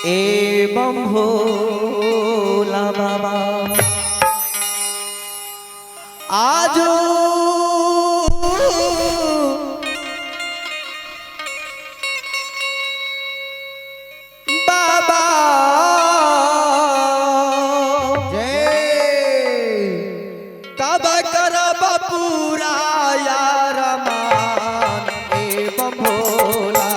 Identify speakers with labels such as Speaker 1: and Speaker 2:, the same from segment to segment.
Speaker 1: एवं भोला बाबा आज बाबा जय तब करब पूरा यार मान एवं भोला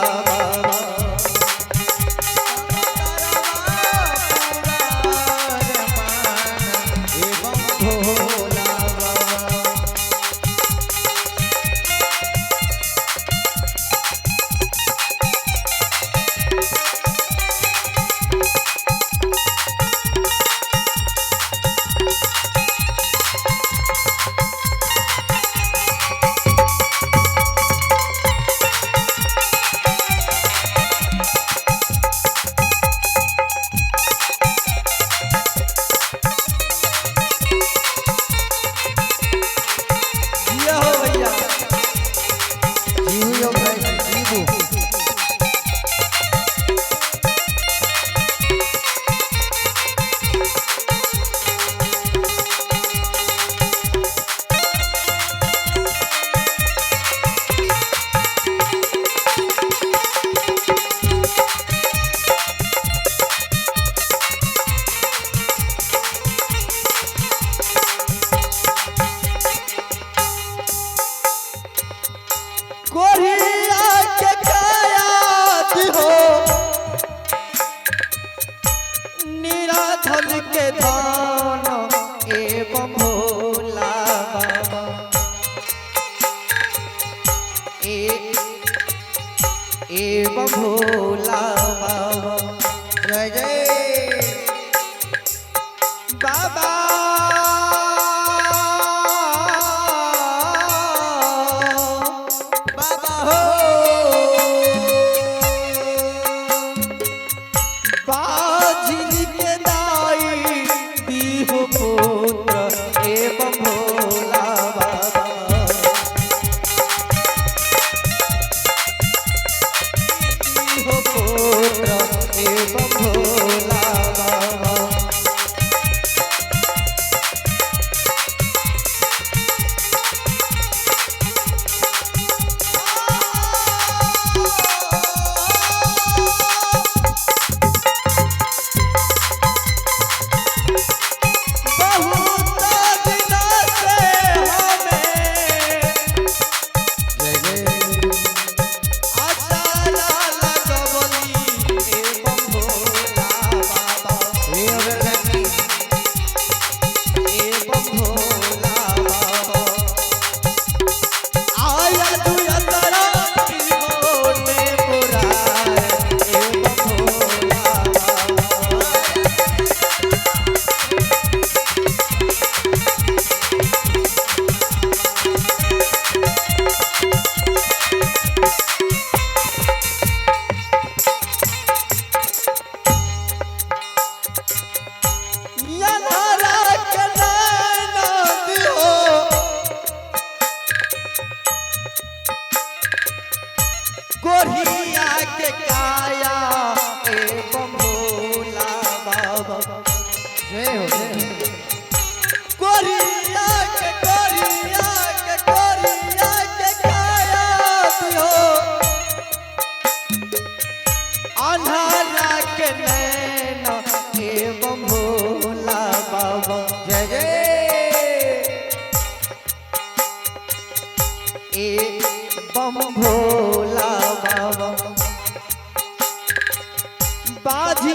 Speaker 1: के धान एवं भोला बाबा एवं भोला बाबा जय जय बाबा बाबा हो बाजी के पुत्र एवं भोला बाबा हो पुत्र एवं भोला बाबा गोरिया के काया एवं भोला बाबा जय हो गोरिया के काया हो अन्हारा के नैना एवं भोला बाबा जय जय एवं भोला बाबा बाजी